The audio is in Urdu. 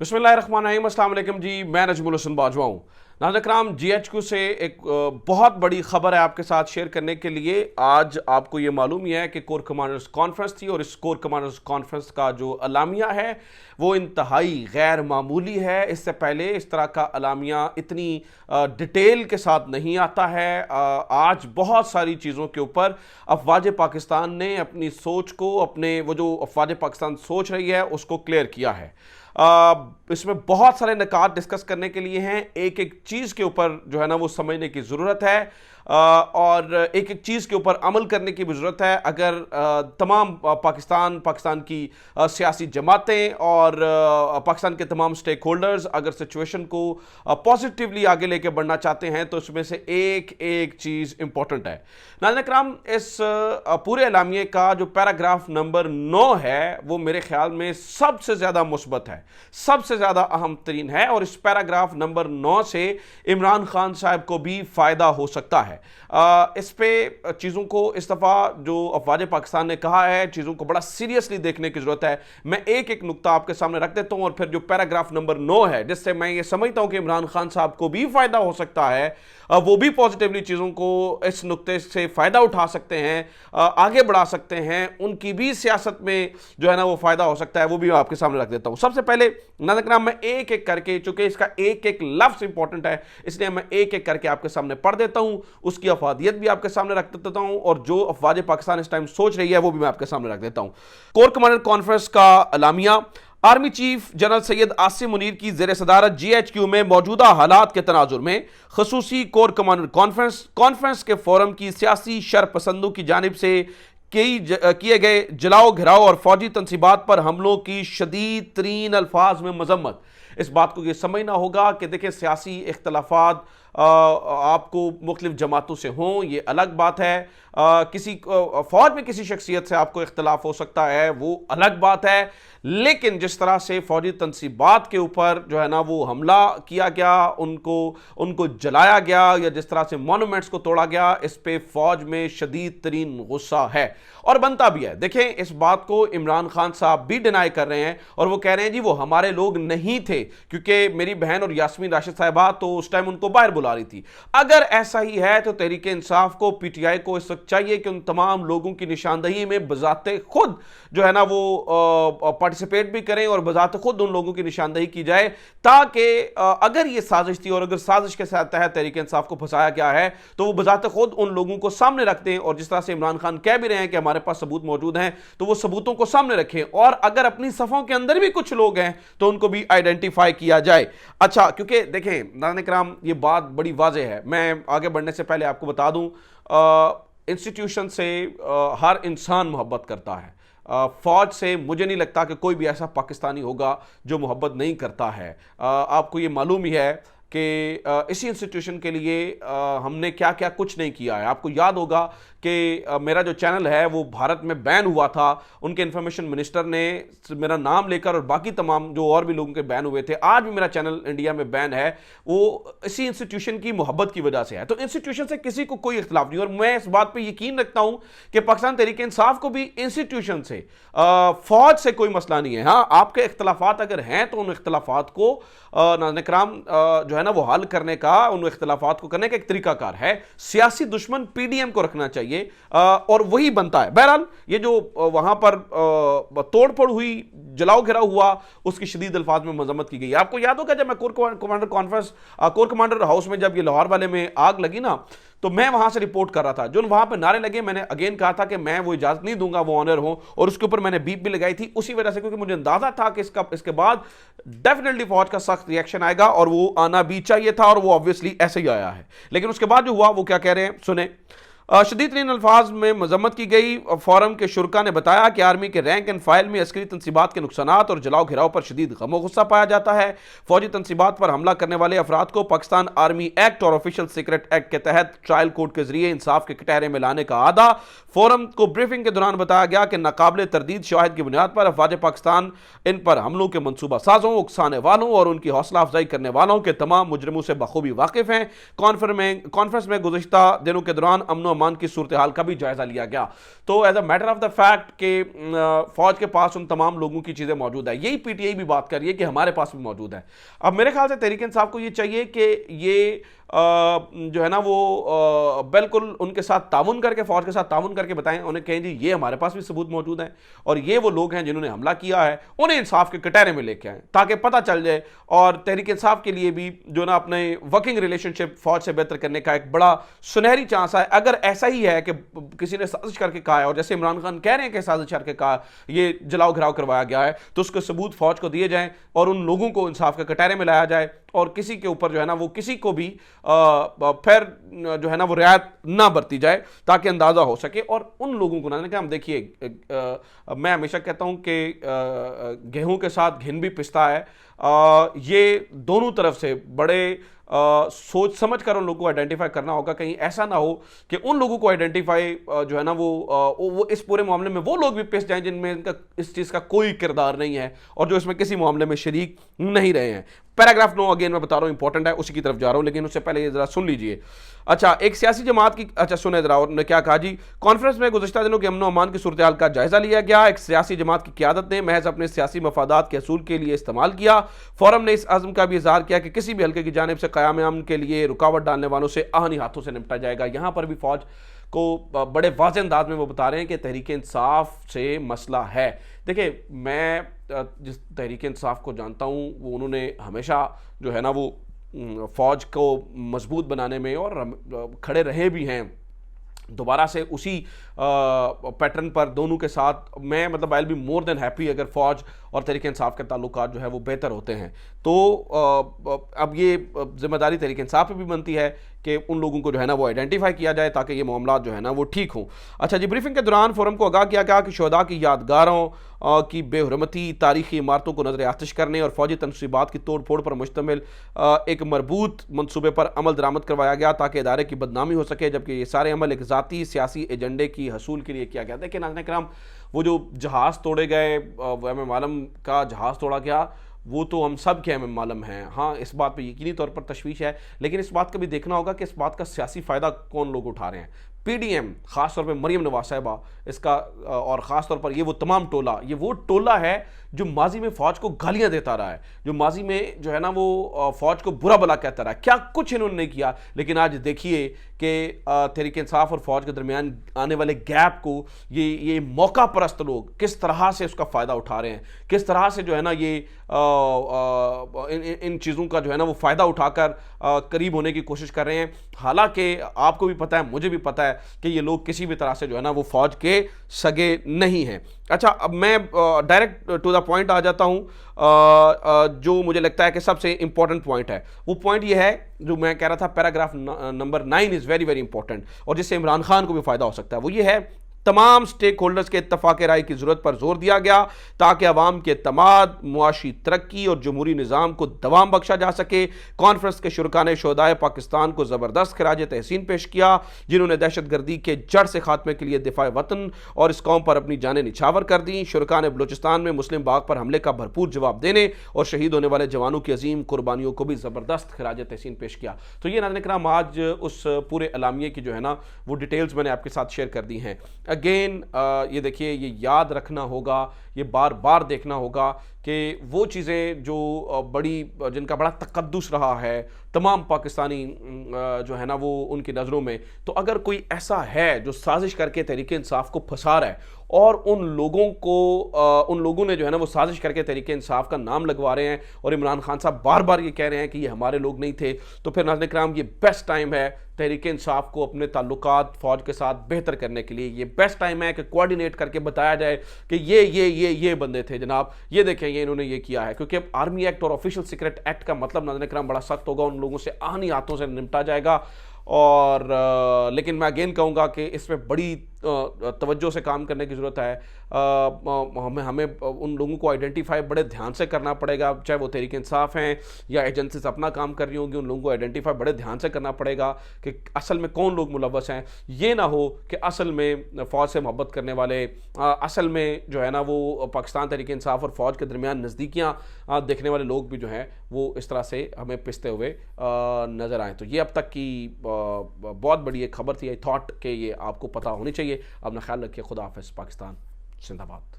بسم اللہ الرحمن الرحیم۔ السلام علیکم جی، میں نجم الحسن باجوہ ہوں۔ ناظرین اکرام، جی ایچ کیو سے ایک بہت بڑی خبر ہے آپ کے ساتھ شیئر کرنے کے لیے۔ آج آپ کو یہ معلوم ہی ہے کہ کور کمانڈرز کانفرنس تھی، اور اس کور کمانڈرز کانفرنس کا جو اعلامیہ ہے وہ انتہائی غیر معمولی ہے۔ اس سے پہلے اس طرح کا اعلامیہ اتنی ڈیٹیل کے ساتھ نہیں آتا ہے۔ آج بہت ساری چیزوں کے اوپر افواج پاکستان نے اپنی سوچ کو، وہ جو افواج پاکستان سوچ رہی ہے اس کو کلیئر کیا ہے۔ اس میں بہت سارے نکات ڈسکس کرنے کے لیے ہیں۔ ایک ایک چیز کے اوپر جو ہے نا وہ سمجھنے کی ضرورت ہے، اور ایک ایک چیز کے اوپر عمل کرنے کی بھی ضرورت ہے۔ اگر تمام پاکستان کی سیاسی جماعتیں اور پاکستان کے تمام سٹیک ہولڈرز اگر سچویشن کو پازیٹیولی آگے لے کے بڑھنا چاہتے ہیں تو اس میں سے ایک ایک چیز امپورٹنٹ ہے۔ ناظرین اکرام، اس پورے اعلامیے کا جو پیراگراف نمبر 9 ہے وہ میرے خیال میں سب سے زیادہ مثبت ہے، سب سے زیادہ اہم ترین ہے، اور اس پیراگراف نمبر 9 سے عمران خان صاحب کو بھی فائدہ ہو سکتا ہے۔ اس پہ چیزوں کو اس دفعہ جو افواج پاکستان نے کہا ہے، چیزوں کو بڑا سیریسلی دیکھنے کی ضرورت ہے۔ میں ایک ایک نقطہ آپ کے سامنے رکھ دیتا ہوں، اور پھر جو پیراگراف نمبر 9 ہے جس سے میں یہ سمجھتا ہوں کہ عمران خان صاحب کو بھی فائدہ ہو سکتا ہے، وہ بھی پازیٹیولی چیزوں کو اس نقطے سے فائدہ اٹھا سکتے ہیں، آگے بڑھا سکتے ہیں، ان کی بھی سیاست میں جو ہے نا وہ فائدہ ہو سکتا ہے، وہ بھی میں آپ کے سامنے رکھ دیتا ہوں۔ سب سے پہلے ناظرین اکرام، میں ایک ایک کر کے، چونکہ اس کا ایک ایک لفظ امپورٹنٹ ہے اس لیے میں ایک ایک کر کے آپ کے سامنے پڑھ دیتا ہوں، اس کی افادیت بھی آپ کے سامنے رکھ دیتا ہوں، اور جو افواج پاکستان اس ٹائم سوچ رہی ہے وہ بھی میں آپ کے سامنے رکھ دیتا ہوں۔ کور کمانڈر کانفرنس کا اعلامیہ۔ Army chief general Syed Asim Munir کی زیر صدارت جی ایچ کیو میں موجودہ حالات کے تناظر میں خصوصی کور کمانڈر کانفرنس کے فورم کی سیاسی شر پسندوں کی جانب سے کیے گئے جلاؤ گھراؤ اور فوجی تنصیبات پر حملوں کی شدید ترین الفاظ میں مذمت۔ اس بات کو یہ سمجھنا ہوگا کہ دیکھیں، سیاسی اختلافات آپ کو مختلف جماعتوں سے ہوں یہ الگ بات ہے، کسی فوج میں کسی شخصیت سے آپ کو اختلاف ہو سکتا ہے وہ الگ بات ہے، لیکن جس طرح سے فوجی تنصیبات کے اوپر جو ہے نا وہ حملہ کیا گیا، ان کو جلایا گیا، یا جس طرح سے مونومنٹس کو توڑا گیا، اس پہ فوج میں شدید ترین غصہ ہے اور بنتا بھی ہے۔ دیکھیں، اس بات کو عمران خان صاحب بھی ڈینائی کر رہے ہیں، اور وہ کہہ رہے ہیں جی وہ ہمارے لوگ نہیں تھے، کیونکہ میری بہن اور یاسمین راشد صاحبہ تو اس ٹائم ان کو باہر بلا رہی تھی۔ اگر ایسا ہی ہے تو تحریک انصاف کو، پی ٹی آئی کو اس وقت چاہیے کہ ان تمام لوگوں کی نشاندہی میں بذات خود جو ہے نا وہ پارٹیسپیٹ بھی کریں، اور بذات خود ان لوگوں کی نشاندہی کی جائے، تاکہ اگر یہ سازش تھی اور اگر سازش کے تحت تحریک انصاف کو پھنسایا گیا ہے تو وہ بذات خود ان لوگوں کو سامنے رکھ دیں، اور جس طرح سے عمران خان کہہ بھی رہے ہیں کہ ہمارے پاس ثبوت موجود ہیں تو وہ ثبوتوں کو سامنے رکھیں، اور اگر اپنی صفوں کے اندر بھی کچھ لوگ ہیں تو ان کو بھی آئیڈینٹیفائی کیا جائے۔ اچھا، کیونکہ دیکھیں ناظرین اکرام، یہ بات بڑی واضح ہے۔ میں آگے بڑھنے سے پہلے آپ کو بتا دوں، انسٹیٹیوشن سے ہر انسان محبت کرتا ہے۔ فوج سے مجھے نہیں لگتا کہ کوئی بھی ایسا پاکستانی ہوگا جو محبت نہیں کرتا ہے۔ آپ کو یہ معلوم ہی ہے کہ اسی انسٹیٹیوشن کے لیے ہم نے کیا کیا کچھ نہیں کیا ہے۔ آپ کو یاد ہوگا کہ میرا جو چینل ہے وہ بھارت میں بین ہوا تھا، ان کے انفارمیشن منسٹر نے میرا نام لے کر، اور باقی تمام جو اور بھی لوگوں کے بین ہوئے تھے، آج بھی میرا چینل انڈیا میں بین ہے، وہ اسی انسٹیٹیوشن کی محبت کی وجہ سے ہے۔ تو انسٹیٹیوشن سے کسی کو کوئی اختلاف نہیں، اور میں اس بات پہ یقین رکھتا ہوں کہ پاکستان تحریک انصاف کو بھی انسٹیٹیوشن سے، فوج سے کوئی مسئلہ نہیں ہے۔ ہاں، آپ کے اختلافات اگر ہیں تو ان اختلافات کو ناظرین اکرام جو ہے نا وہ حل کرنے کا، ان اختلافات کو کرنے کا ایک طریقہ کار ہے۔ سیاسی دشمن پی ڈی ایم کو رکھنا چاہیے، اور وہی بنتا ہے۔ بہرحال یہ جو وہاں پر توڑ پھوڑ ہوئی، جلاؤ گھراؤ ہوا، اس کی شدید الفاظ میں مذمت کی گئی۔ آپ کو یاد ہوگا جب میں کور کمانڈر ہاؤس میں جب یہ لاہور والے میں آگ لگی نا، تو میں وہاں سے رپورٹ کر رہا تھا، جو وہاں پہ نعرے لگے، میں نے اگین کہا تھا کہ میں وہ اجازت نہیں دوں گا وہ آنر ہوں، اور اس کے اوپر میں نے بیپ بھی لگائی تھی اسی وجہ سے، کیونکہ مجھے اندازہ تھا کہ اس کے بعد ڈیفینیٹلی فوج کا سخت ریئیکشن آئے گا، اور وہ آنا بھی چاہیے تھا، اور وہ obviously ایسے ہی آیا ہے۔ لیکن اس کے بعد جو ہوا وہ کیا کہہ رہے ہیں سنیں۔ شدید ترین الفاظ میں مذمت کی گئی۔ فورم کے شرکا نے بتایا کہ آرمی کے رینک اینڈ فائل میں عسکری تنصیبات کے نقصانات اور جلاؤ گھراؤ پر شدید غم و غصہ پایا جاتا ہے۔ فوجی تنصیبات پر حملہ کرنے والے افراد کو پاکستان آرمی ایکٹ اور آفیشل سیکرٹ ایکٹ کے تحت ٹرائل کورٹ کے ذریعے انصاف کے کٹہرے میں لانے کا عہدہ۔ فورم کو بریفنگ کے دوران بتایا گیا کہ ناقابل تردید شواہد کی بنیاد پر افواج پاکستان ان پر حملوں کے منصوبہ سازوں، اکسانے والوں اور ان کی حوصلہ افزائی کرنے والوں کے تمام مجرموں سے بخوبی واقف ہیں۔ کانفرنس میں گزشتہ دنوں کے دوران امن و امان کی صورتحال کا بھی جائزہ لیا گیا. تو as a matter of the fact کہ فوج کے پاس ان تمام لوگوں کی چیزیں موجود ہیں, یہی پی ٹی آئی بھی بات کر رہی ہے کہ ہمارے پاس بھی موجود ہے. اب میرے خیال سے تحریک انصاف کو یہ چاہیے کہ یہ جو ہے نا وہ بالکل ان کے ساتھ تعاون کر کے, فوج کے ساتھ تعاون کر کے بتائیں, انہیں کہیں جی یہ ہمارے پاس بھی ثبوت موجود ہیں اور یہ وہ لوگ ہیں جنہوں نے حملہ کیا ہے, انہیں انصاف کے کٹہرے میں لے کے آئیں تاکہ پتہ چل جائے. اور تحریک انصاف کے لیے بھی جو نا اپنے ورکنگ ریلیشن شپ فوج سے بہتر کرنے کا ایک بڑا سنہری چانس ہے. اگر ایسا ہی ہے کہ کسی نے سازش کر کے کہا ہے, اور جیسے عمران خان کہہ رہے ہیں کہ سازش کر کے کہا یہ جلاؤ گھراؤ کروایا گیا ہے, تو اس کے ثبوت فوج کو دیے جائیں اور ان لوگوں کو انصاف کے کٹہرے میں لایا جائے, اور کسی کے اوپر جو ہے نا وہ کسی کو بھی پھر جو ہے نا وہ رعایت نہ برتی جائے تاکہ اندازہ ہو سکے. اور ان لوگوں کو نہ کہ ہم دیکھیے, میں ہمیشہ کہتا ہوں کہ گیہوں کے ساتھ گھن بھی پستا ہے. یہ دونوں طرف سے بڑے سوچ سمجھ کر ان لوگوں کو آئیڈینٹیفائی کرنا ہوگا. کہیں ایسا نہ ہو کہ ان لوگوں کو آئیڈینٹیفائی جو ہے نا وہ اس پورے معاملے میں وہ لوگ بھی پس جائیں جن میں ان کا اس چیز کا کوئی کردار نہیں ہے اور جو اس میں کسی معاملے میں شریک نہیں رہے ہیں. پیراگراف 9 اگین میں بتا رہا ہوں امپورٹنٹ ہے, اسی کی طرف جا رہا ہوں, لیکن اس سے پہلے یہ ذرا سن لیجئے. اچھا, ایک سیاسی جماعت کی, اچھا سنیں ذرا, اور نے کیا کہا جی. کانفرنس میں گزشتہ دنوں کے امن و امان کی صورتحال کا جائزہ لیا گیا. ایک سیاسی جماعت کی قیادت نے محض اپنے سیاسی مفادات کے حصول کے لیے استعمال کیا. فورم نے اس عزم کا بھی اظہار کیا کہ کسی بھی حلقے کی جانب سے قیام امن کے لیے رکاوٹ ڈالنے والوں سے آہنی ہاتھوں سے نمٹا جائے گا. یہاں پر بھی فوج کو بڑے واضح انداز میں وہ بتا رہے ہیں کہ تحریک انصاف سے مسئلہ ہے. دیکھیں, میں جس تحریک انصاف کو جانتا ہوں وہ انہوں نے ہمیشہ جو ہے نا وہ فوج کو مضبوط بنانے میں اور کھڑے رہے بھی ہیں دوبارہ سے اسی پیٹرن پر دونوں کے ساتھ. میں مطلب آئی will be more than happy اگر فوج اور تحریک انصاف کے تعلقات جو ہے وہ بہتر ہوتے ہیں. تو اب یہ ذمہ داری تحریک انصاف پہ بھی بنتی ہے کہ ان لوگوں کو جو ہے نا وہ آئیڈینٹیفائی کیا جائے تاکہ یہ معاملات جو ہے نا وہ ٹھیک ہوں. اچھا جی, بریفنگ کے دوران فورم کو آگاہ کیا گیا کہ شہداء کی یادگاروں کی بے حرمتی, تاریخی عمارتوں کو نظر آتش کرنے اور فوجی تنصیبات کی توڑ پھوڑ پر مشتمل ایک مربوط منصوبے پر عمل درآمد کروایا گیا تاکہ ادارے کی بدنامی ہو سکے, جبکہ یہ سارے عمل ایک ذاتی سیاسی ایجنڈے کی حصول کے لیے کیا گیا. دیکھیں ناظرین کرام, وہ جو جہاز توڑے گئے, ایم عالم کا جہاز توڑا گیا, وہ تو ہم سب کے ایم عالم ہیں. ہاں, اس بات پہ یقینی طور پر تشویش ہے, لیکن اس بات کا بھی دیکھنا ہوگا کہ اس بات کا سیاسی فائدہ کون لوگ اٹھا رہے ہیں. پی ڈی ایم, خاص طور پہ مریم نواز صاحبہ اس کا, اور خاص طور پر یہ وہ تمام ٹولہ, یہ وہ ٹولہ ہے جو ماضی میں فوج کو گالیاں دیتا رہا ہے, جو ماضی میں جو ہے نا وہ فوج کو برا بلا کہتا رہا ہے. کیا کچھ انہوں نے نہیں کیا, لیکن آج دیکھیے کہ تحریک انصاف اور فوج کے درمیان آنے والے گیپ کو یہ موقع پرست لوگ کس طرح سے اس کا فائدہ اٹھا رہے ہیں, کس طرح سے جو ہے نا یہ ان چیزوں کا جو ہے نا وہ فائدہ اٹھا کر قریب ہونے کی کوشش کر رہے ہیں. حالانکہ آپ کو بھی پتہ ہے, مجھے بھی پتہ ہے کہ یہ لوگ کسی بھی طرح سے جو ہے نا وہ فوج کے سگے نہیں ہیں. اچھا, اب میں ڈائریکٹ ٹو دا پوائنٹ آ جاتا ہوں. جو مجھے لگتا ہے کہ سب سے امپورٹنٹ پوائنٹ ہے, وہ پوائنٹ یہ ہے جو میں کہہ رہا تھا, paragraph number 9 is very very important, اور جس سے عمران خان کو بھی فائدہ ہو سکتا ہے. وہ یہ ہے, تمام سٹیک ہولڈرز کے اتفاق رائے کی ضرورت پر زور دیا گیا تاکہ عوام کے اعتماد, معاشی ترقی اور جمہوری نظام کو دوام بخشا جا سکے. کانفرنس کے شرکاء نے شہدائے پاکستان کو زبردست خراج تحسین پیش کیا جنہوں نے دہشت گردی کے جڑ سے خاتمے کے لیے دفاع وطن اور اس قوم پر اپنی جانیں نچھاور کر دیں. شرکاء نے بلوچستان میں مسلم باغ پر حملے کا بھرپور جواب دینے اور شہید ہونے والے جوانوں کی عظیم قربانیوں کو بھی زبردست خراج تحسین پیش کیا. تو یہ ناظرین کرام, آج اس پورے اعلامیے کی جو ہے نا وہ ڈیٹیلز میں نے آپ کے ساتھ شیئر کر دی ہیں. اگین یہ دیکھیے, یہ یاد رکھنا ہوگا, یہ بار بار دیکھنا ہوگا کہ وہ چیزیں جو بڑی, جن کا بڑا تقدس رہا ہے تمام پاکستانی جو ہے نا وہ ان کی نظروں میں, تو اگر کوئی ایسا ہے جو سازش کر کے تحریک انصاف کو پھنسا رہا ہے اور ان لوگوں نے جو ہے نا وہ سازش کر کے تحریک انصاف کا نام لگوا رہے ہیں اور عمران خان صاحب بار بار یہ کہہ رہے ہیں کہ یہ ہمارے لوگ نہیں تھے, تو پھر ناظرین کرام یہ بیسٹ ٹائم ہے تحریک انصاف کو اپنے تعلقات فوج کے ساتھ بہتر کرنے کے لیے. یہ بیسٹ ٹائم ہے کہ کوارڈینیٹ کر کے بتایا جائے کہ یہ بندے تھے جناب, یہ دیکھیں یہ انہوں نے یہ کیا ہے. کیونکہ اب آرمی ایکٹ اور آفیشل سیکرٹ ایکٹ کا مطلب ناظرین کرام بڑا سخت ہوگا, ان لوگوں سے آہنی ہاتھوں سے نمٹا جائے گا. اور لیکن میں اگین کہوں گا کہ اس میں بڑی توجہ سے کام کرنے کی ضرورت ہے. ہمیں ان لوگوں کو آئیڈینٹیفائی بڑے دھیان سے کرنا پڑے گا, چاہے وہ تحریک انصاف ہیں یا ایجنسیز اپنا کام کر رہی ہوں گی, ان لوگوں کو آئیڈینٹیفائی بڑے دھیان سے کرنا پڑے گا کہ اصل میں کون لوگ ملوث ہیں. یہ نہ ہو کہ اصل میں فوج سے محبت کرنے والے, اصل میں جو ہے نا وہ پاکستان تحریک انصاف اور فوج کے درمیان نزدیکیاں دیکھنے والے لوگ بھی جو ہیں وہ اس طرح سے ہمیں پستے ہوئے نظر آئیں. تو یہ اب تک کی بہت بڑی ایک خبر تھی. آئی تھاٹ کہ یہ آپ کو پتہ ہونی چاہیے. اپنا خیال رکھیے. خدا حافظ. پاکستان زندہ باد.